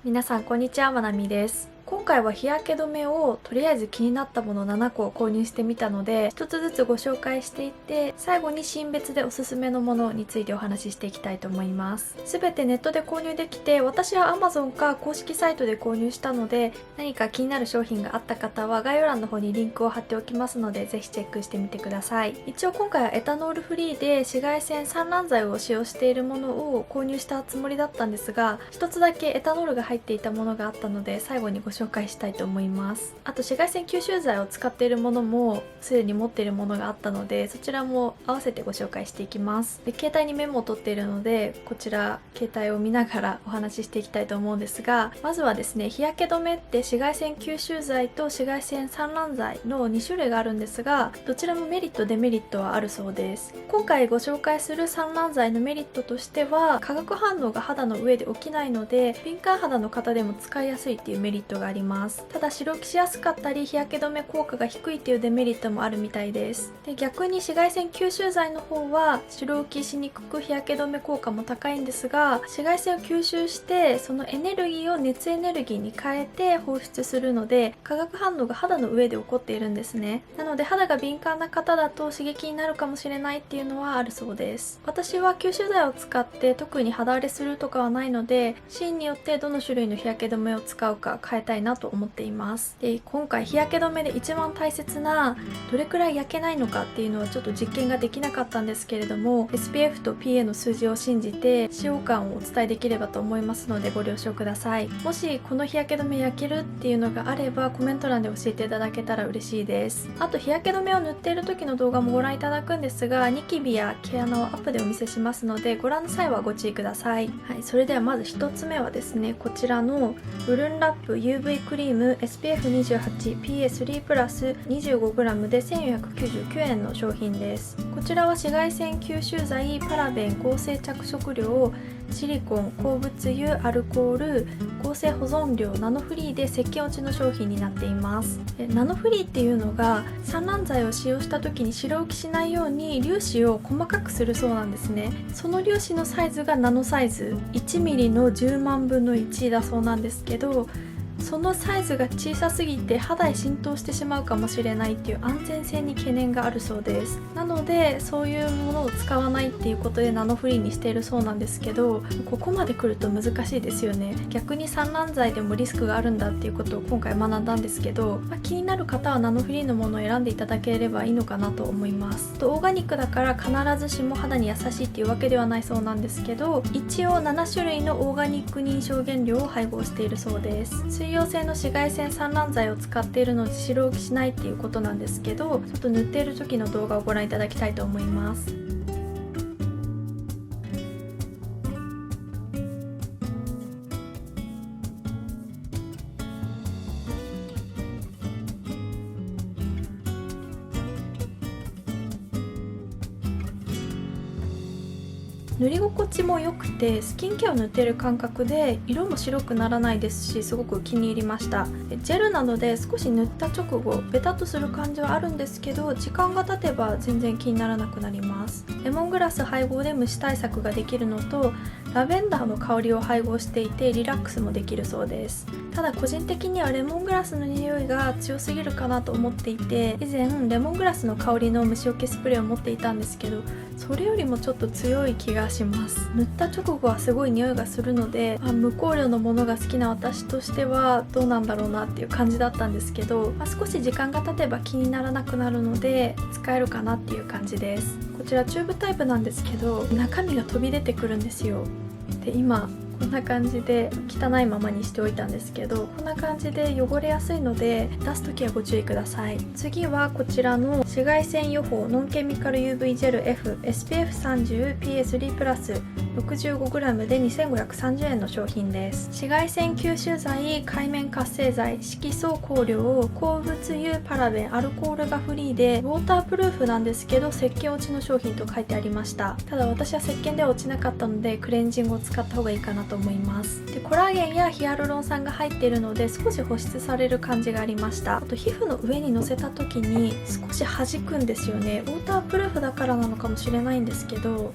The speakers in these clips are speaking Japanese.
皆さんこんにちは、まなみです。今回は日焼け止めをとりあえず気になったもの7個を購入してみたので、一つずつご紹介していって、最後に新別でおすすめのものについてお話ししていきたいと思います。すべてネットで購入できて、私は Amazon か公式サイトで購入したので、何か気になる商品があった方は概要欄の方にリンクを貼っておきますので、ぜひチェックしてみてください。一応今回はエタノールフリーで紫外線散乱剤を使用しているものを購入したつもりだったんですが、一つだけエタノールが入っていたものがあったので、最後にご紹介したいと思います。あと紫外線吸収剤を使っているものもすでに持っているものがあったので、そちらも合わせてご紹介していきます。で、携帯にメモを取っているので、こちら携帯を見ながらお話ししていきたいと思うんですが、まずはですね、日焼け止めって紫外線吸収剤と紫外線散乱剤の2種類があるんですが、どちらもメリットデメリットはあるそうです。今回ご紹介する散乱剤のメリットとしては、化学反応が肌の上で起きないので、敏感肌の方でも使いやすいっていうメリットがあります。ただ白きしやすかったり日焼け止め効果が低いっていうデメリットもあるみたいです。で、逆に紫外線吸収剤の方は白浮きしにくく日焼け止め効果も高いんですが、紫外線を吸収してそのエネルギーを熱エネルギーに変えて放出するので、化学反応が肌の上で起こっているんですね。なので肌が敏感な方だと刺激になるかもしれないっていうのはあるそうです。私は吸収剤を使って特に肌荒れするとかはないので、シーンによってどの種類の日焼け止めを使うか変えたいなと思っています。で、今回日焼け止めで一番大切などれくらい焼けないのかっていうのはちょっと実験ができなかったんですけれども、 SPF と PA の数字を信じて使用感をお伝えできればと思いますのでご了承ください。もしこの日焼け止め焼けるっていうのがあればコメント欄で教えていただけたら嬉しいです。あと日焼け止めを塗っている時の動画もご覧いただくんですが、ニキビや毛穴をアップでお見せしますので、ご覧の際はご注意ください。はい、それではまず1つ目はですね、こちらのブルンラップ UV クリーム SPF28 PA3 プラス 25g で1499円の商品です。こちらは紫外線吸収剤、パラベン、合成着色料、シリコン、鉱物油、アルコール、合成保存料、ナノフリーで石鹸落ちの商品になっています。ナノフリーっていうのが散乱剤を使用した時に白浮きしないように粒子を細かくするそうなんですね。その粒子のサイズがナノサイズ 1mm の10万分の1だそうなんですけど、そのサイズが小さすぎて肌へ浸透してしまうかもしれないっていう安全性に懸念があるそうです。なのでそういうものを使わないっていうことでナノフリーにしているそうなんですけど、ここまで来ると難しいですよね。逆に散乱剤でもリスクがあるんだっていうことを今回学んだんですけど、気になる方はナノフリーのものを選んでいただければいいのかなと思います。オーガニックだから必ずしも肌に優しいっていうわけではないそうなんですけど、一応7種類のオーガニック認証原料を配合しているそうです。水溶性の紫外線散乱剤を使っているので白浮きしないっていうことなんですけど、ちょっと塗っている時の動画をご覧いただきたいと思います。塗り心地も良くて、スキンケアを塗っている感覚で色も白くならないですし、すごく気に入りました。ジェルなので少し塗った直後ベタっとする感じはあるんですけど、時間が経てば全然気にならなくなります。レモングラス配合で虫対策ができるのと、ラベンダーの香りを配合していてリラックスもできるそうです。ただ個人的にはレモングラスの匂いが強すぎるかなと思っていて、以前レモングラスの香りの虫除けスプレーを持っていたんですけど、それよりもちょっと強い気がします。塗った直後はすごい匂いがするので、無香料のものが好きな私としてはどうなんだろうなっていう感じだったんですけど、少し時間が経てば気にならなくなるので使えるかなっていう感じです。こちらチューブタイプなんですけど、中身が飛び出てくるんですよ。で、今こんな感じで汚いままにしておいたんですけど、こんな感じで汚れやすいので出すときはご注意ください。次はこちらの紫外線予報ノンケミカル UV ジェル F SPF30 PA3 プラス 65g で2530円の商品です。紫外線吸収剤、界面活性剤、色素香料、鉱物油、パラベン、アルコールがフリーでウォータープルーフなんですけど、石鹸落ちの商品と書いてありました。ただ私は石鹸では落ちなかったのでクレンジングを使った方がいいかなと思います。で、コラーゲンやヒアルロン酸が入っているので少し保湿される感じがありました。あと皮膚の上に乗せた時に少し弾くんですよね。ウォータープルーフだからなのかもしれないんですけど、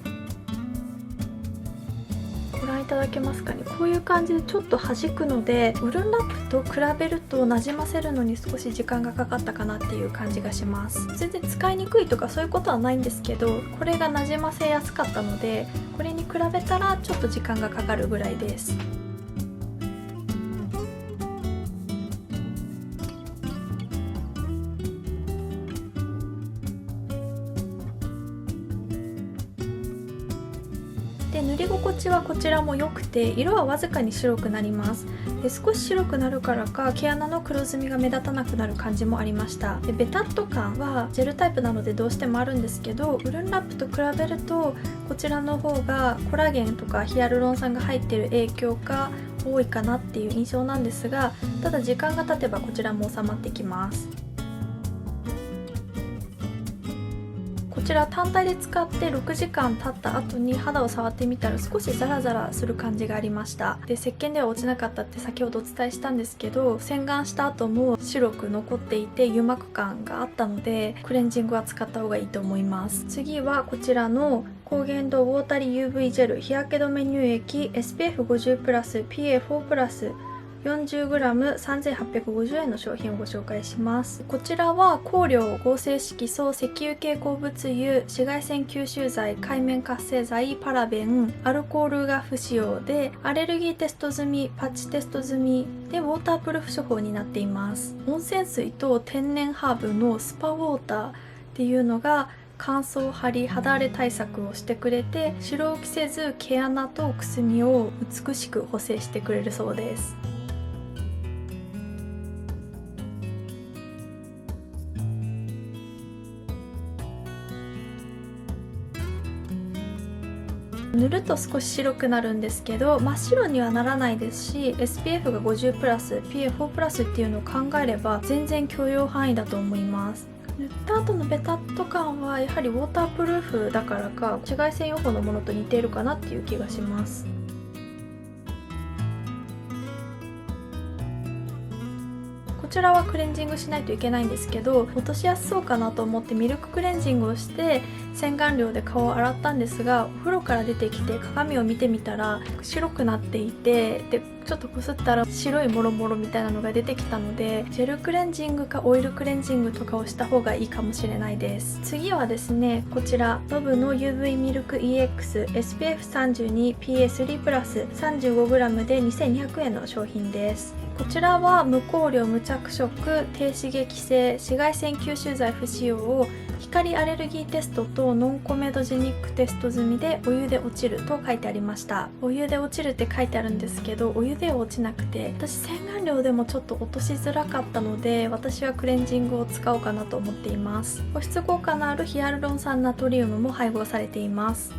ご覧いただけますかね。こういう感じでちょっと弾くので、ウルンラップと比べるとなじませるのに少し時間がかかったかなっていう感じがします。全然使いにくいとかそういうことはないんですけど、これがなじませやすかったので、これに比べたらちょっと時間がかかるぐらいです。で塗り心地はこちらも良くて、色はわずかに白くなります。で少し白くなるからか毛穴の黒ずみが目立たなくなる感じもありました。でベタっと感はジェルタイプなのでどうしてもあるんですけど、ウルンラップと比べるとこちらの方がコラーゲンとかヒアルロン酸が入っている影響が多いかなっていう印象なんですが、ただ時間が経てばこちらも収まってきます。こちら単体で使って6時間経った後に肌を触ってみたら少しザラザラする感じがありました。で石鹸では落ちなかったって先ほどお伝えしたんですけど、洗顔した後も白く残っていて油膜感があったので、クレンジングは使った方がいいと思います。次はこちらの高原度ウォータリー UV ジェル日焼け止め乳液 SPF50+PA4+40g3850 円の商品をご紹介します。こちらは香料、合成色素、石油系鉱物油、紫外線吸収剤、界面活性剤、パラベン、アルコールが不使用で、アレルギーテスト済み、パッチテスト済みでウォータープルーフ処方になっています。温泉水と天然ハーブのスパウォーターっていうのが乾燥張り肌荒れ対策をしてくれて、白浮きせず毛穴とくすみを美しく補正してくれるそうです。塗ると少し白くなるんですけど、真っ白にはならないですし、 SPF が 50+PA4+ っていうのを考えれば全然許容範囲だと思います。塗った後のベタっと感はやはりウォータープルーフだからか紫外線予報のものと似ているかなっていう気がします。こちらはクレンジングしないといけないんですけど、落としやすそうかなと思ってミルククレンジングをして洗顔料で顔を洗ったんですが、お風呂から出てきて鏡を見てみたら白くなっていて、でちょっとこすったら白いモロモロみたいなのが出てきたので、ジェルクレンジングかオイルクレンジングとかをした方がいいかもしれないです。次はですね、こちらノブの UV ミルク EX SPF32PA3+35g で2200円の商品です。こちらは無香料無着色低刺激性紫外線吸収剤不使用を光アレルギーテストとノンコメドジェニックテスト済みでお湯で落ちると書いてありました。お湯で落ちるって書いてあるんですけど、お湯では落ちなくて、私洗顔料でもちょっと落としづらかったので、私はクレンジングを使おうかなと思っています。保湿効果のあるヒアルロン酸ナトリウムも配合されています。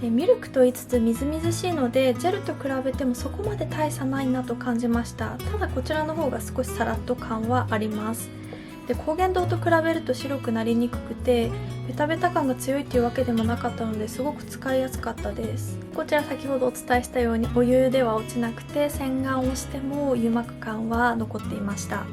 ミルクと言いつつみずみずしいので、ジェルと比べてもそこまで大差ないなと感じました。ただこちらの方が少しサラッと感はあります。で高原堂と比べると白くなりにくくて、ベタベタ感が強いっていうわけでもなかったので、すごく使いやすかったです。こちら先ほどお伝えしたようにお湯では落ちなくて、洗顔をしても油膜感は残っていました。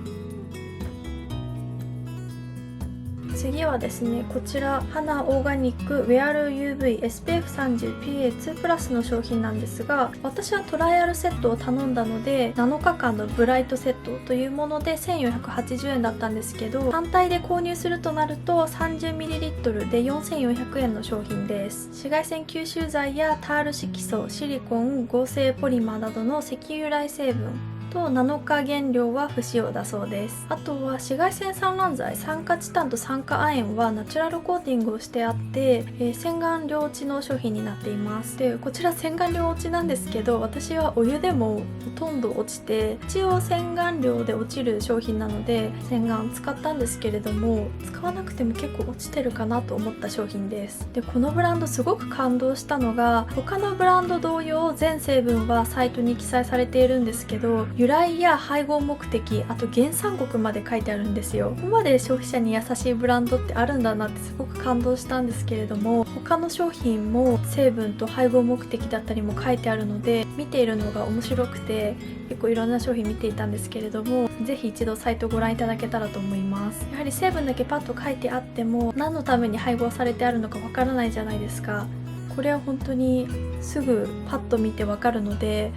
次はですね、こちら花オーガニックウェアル UV SPF30PA2+ の商品なんですが、私はトライアルセットを頼んだので7日間のブライトセットというもので1480円だったんですけど、単体で購入するとなると 30ml で4400円の商品です。紫外線吸収剤やタール色素、シリコン、合成ポリマーなどの石油由来成分と7日原料は不使用だそうです。あとは紫外線散乱剤、酸化チタンと酸化亜鉛はナチュラルコーティングをしてあって、洗顔料落ちの商品になっています。でこちら洗顔料落ちなんですけど、私はお湯でもほとんど落ちて、一応洗顔料で落ちる商品なので洗顔使ったんですけれども、使わなくても結構落ちてるかなと思った商品です。でこのブランドすごく感動したのが、他のブランド同様全成分はサイトに記載されているんですけど、由来や配合目的、あと原産国まで書いてあるんですよ。ここまで消費者に優しいブランドってあるんだなってすごく感動したんですけれども、他の商品も成分と配合目的だったりも書いてあるので、見ているのが面白くて結構いろんな商品見ていたんですけれども、ぜひ一度サイトをご覧いただけたらと思います。やはり成分だけパッと書いてあっても何のために配合されてあるのかわからないじゃないですか。これは本当にすぐパッと見てわかるので、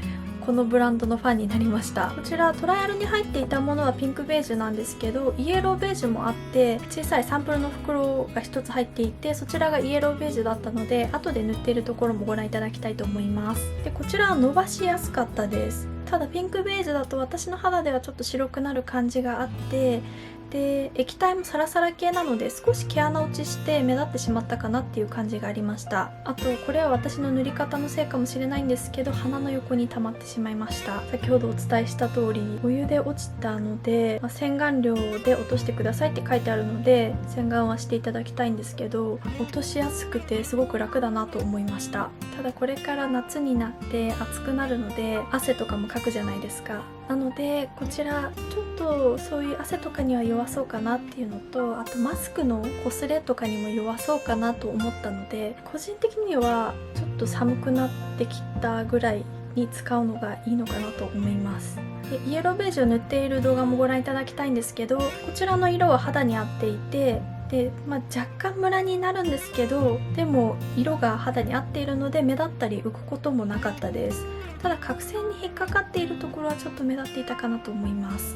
このブランドのファンになりました。こちらトライアルに入っていたものはピンクベージュなんですけど、イエローベージュもあって、小さいサンプルの袋が1つ入っていて、そちらがイエローベージュだったので、後で塗っているところもご覧いただきたいと思います。でこちらは伸ばしやすかったです。ただピンクベージュだと私の肌ではちょっと白くなる感じがあって、で液体もサラサラ系なので少し毛穴落ちして目立ってしまったかなっていう感じがありました。あとこれは私の塗り方のせいかもしれないんですけど、鼻の横に溜まってしまいました。先ほどお伝えした通りお湯で落ちたので、洗顔料で落としてくださいって書いてあるので洗顔はしていただきたいんですけど、落としやすくてすごく楽だなと思いました。ただこれから夏になって暑くなるので汗とかもかくじゃないですか。なのでこちらちょっとそういう汗とかには弱そうかなっていうのと、あとマスクの擦れとかにも弱そうかなと思ったので、個人的にはちょっと寒くなってきたぐらいに使うのがいいのかなと思います。でイエローベージュを塗っている動画もご覧いただきたいんですけど、こちらの色は肌に合っていて、で若干ムラになるんですけど、でも色が肌に合っているので目立ったり浮くこともなかったです。ただ角栓に引っかかっているところはちょっと目立っていたかなと思います。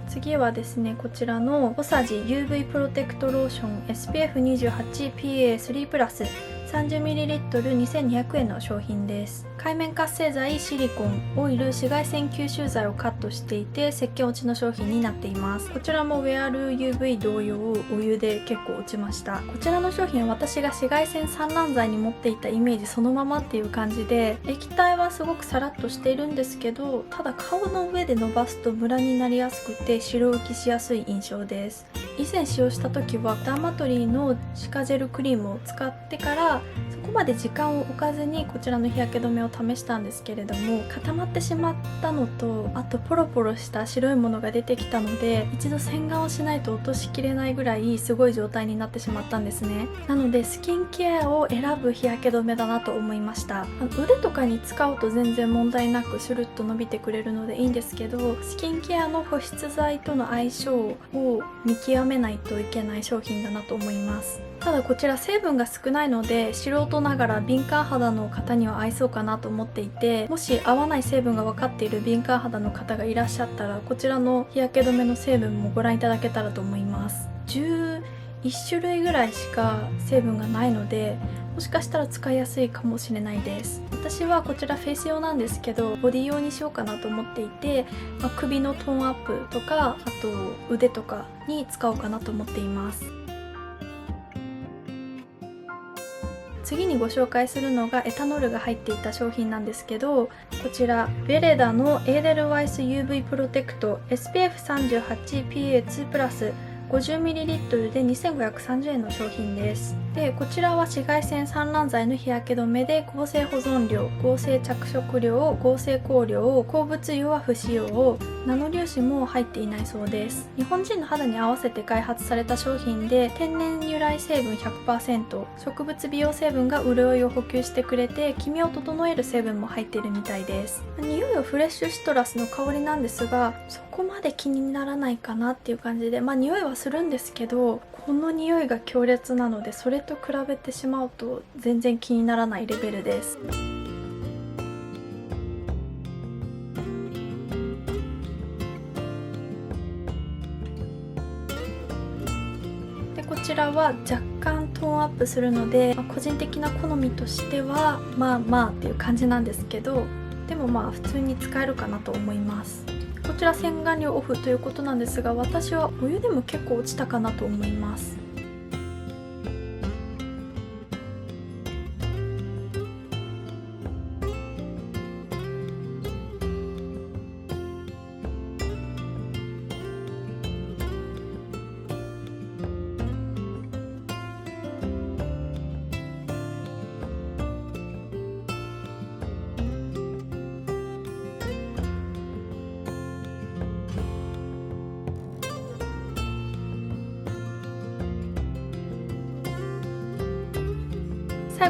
次はですね、こちらのオサジ UV プロテクトローション SPF28PA3 プラス 30ml2200 円の商品です。界面活性剤、シリコン、オイル、紫外線吸収剤をカットしていて石鹸落ちの商品になっています。こちらもウェアル UV 同様お湯で結構落ちました。こちらの商品は私が紫外線散乱剤に持っていたイメージそのままっていう感じで、液体はすごくサラッとしているんですけど、ただ顔の上で伸ばすとムラになりやすくて白浮きしやすい印象です。以前使用した時はダーマトリーのシカジェルクリームを使ってからそこまで時間を置かずにこちらの日焼け止めを試したんですけれども、固まってしまったのと、あとポロポロした白いものが出てきたので一度洗顔をしないと落としきれないぐらいすごい状態になってしまったんですね。なのでスキンケアを選ぶ日焼け止めだなと思いました。腕とかに使うと全然問題なくシュルッと伸びてくれるのでいいんですけど、スキンケアの保湿剤との相性を見極めないといけない商品だなと思います。ただこちら成分が少ないので素人ながら敏感肌の方には合いそうかなと思っていて、もし合わない成分が分かっている敏感肌の方がいらっしゃったらこちらの日焼け止めの成分もご覧いただけたらと思います。11種類ぐらいしか成分がないのでもしかしたら使いやすいかもしれないです。私はこちらフェイス用なんですけどボディ用にしようかなと思っていて、首のトーンアップとかあと腕とかに使おうかなと思っています。次にご紹介するのがエタノールが入っていた商品なんですけど、こちらベレダのエーデルワイス UV プロテクト SPF38PA2 プラス 50ml で2530円の商品です。でこちらは紫外線散乱剤の日焼け止めで合成保存料、合成着色料、合成香料、鉱物油は不使用、ナノ粒子も入っていないそうです。日本人の肌に合わせて開発された商品で天然由来成分 100%、 植物美容成分が潤いを補給してくれて黄身を整える成分も入っているみたいです。匂いはフレッシュシトラスの香りなんですがそこまで気にならないかなっていう感じで、匂いはするんですけどこの匂いが強烈なのでそれと比べてしまうと全然気にならないレベルです。でこちらは若干トーンアップするので、個人的な好みとしてはまあっていう感じなんですけど、でも普通に使えるかなと思います。こちら洗顔料オフということなんですが私はお湯でも結構落ちたかなと思います。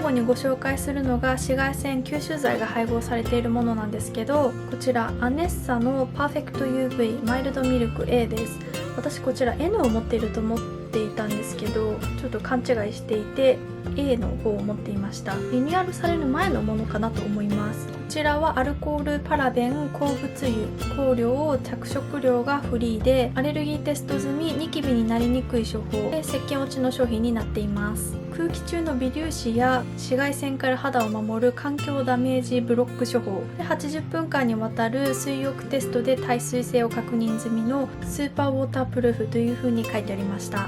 最後にご紹介するのが紫外線吸収剤が配合されているものなんですけど、こちらアネッサのパーフェクト UV マイルドミルク A です。私こちら N を持っていると思っていたんですけど、ちょっと勘違いしていて A の方を持っていました。リニューアルされる前のものかなと思います。こちらはアルコール、パラベン、鉱物油、香料、着色料がフリーで、アレルギーテスト済み、ニキビになりにくい処方で、石鹸落ちの商品になっています。空気中の微粒子や紫外線から肌を守る環境ダメージブロック処方で、80分間にわたる水浴テストで耐水性を確認済みのスーパーウォータープルーフという風に書いてありました。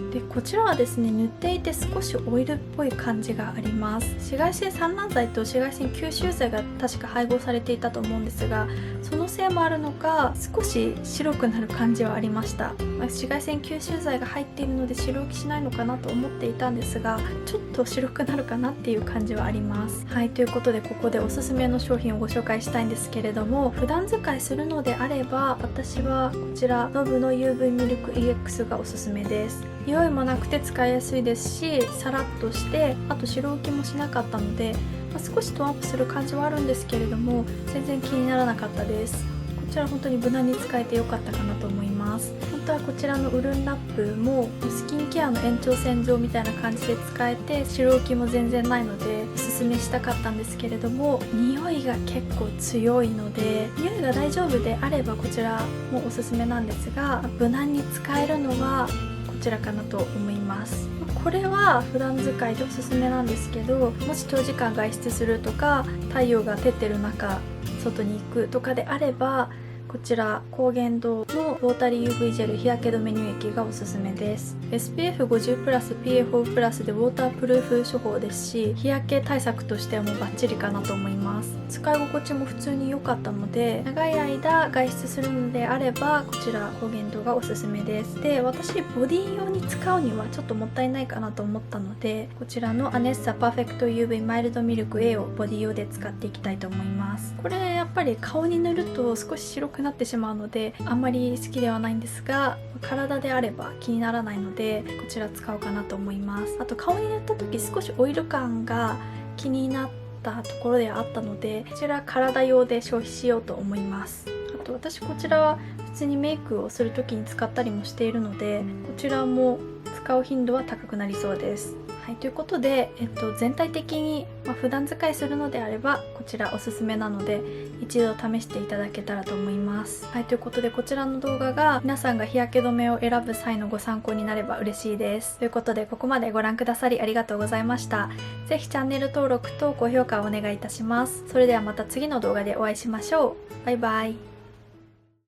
でこちらはですね、塗っていて少しオイルっぽい感じがあります。紫外線散乱剤と紫外線吸収剤が確か配合されていたと思うんですが、そのせいもあるのか少し白くなる感じはありました。紫外線吸収剤が入っているので白浮きしないのかなと思っていたんですが、ちょっと白くなるかなっていう感じはあります。はい、ということでここでおすすめの商品をご紹介したいんですけれども、普段使いするのであれば私はこちらノブの UV ミルク EX がおすすめです。匂いもなくて使いやすいですし、さらっとして、あと白浮きもしなかったので、少しトーンアップする感じはあるんですけれども、全然気にならなかったです。こちら本当に無難に使えてよかったかなと思います。本当はこちらのウルンラップもスキンケアの延長線上みたいな感じで使えて、白浮きも全然ないのでおすすめしたかったんですけれども、匂いが結構強いので、匂いが大丈夫であればこちらもおすすめなんですが、無難に使えるのはこちらかなと思います。これは普段使いでおすすめなんですけど、もし長時間外出するとか太陽が照ってる中外に行くとかであれば、こちら高原堂のウォータリー UV ジェル日焼け止め乳液がおすすめです。 SPF50 プラス PA4 プラスでウォータープルーフ処方ですし、日焼け対策としてはもうバッチリかなと思います。使い心地も普通に良かったので、長い間外出するのであればこちら高原堂がおすすめです。で、私ボディ用に使うにはちょっともったいないかなと思ったので、こちらのアネッサパーフェクト UV マイルドミルク A をボディ用で使っていきたいと思います。これやっぱり顔に塗ると少し白くなってしまうのであんまり好きではないんですが、体であれば気にならないのでこちら使おうかなと思います。あと顔に塗った時少しオイル感が気になったところではあったので、こちら体用で消費しようと思います。あと私こちらは普通にメイクをする時に使ったりもしているので、こちらも使う頻度は高くなりそうです。はい、ということで、全体的に、普段使いするのであればこちらおすすめなので一度試していただけたらと思います。はい、ということでこちらの動画が皆さんが日焼け止めを選ぶ際のご参考になれば嬉しいです。ということでここまでご覧くださりありがとうございました。ぜひチャンネル登録と高評価をお願いいたします。それではまた次の動画でお会いしましょう。バイバイ。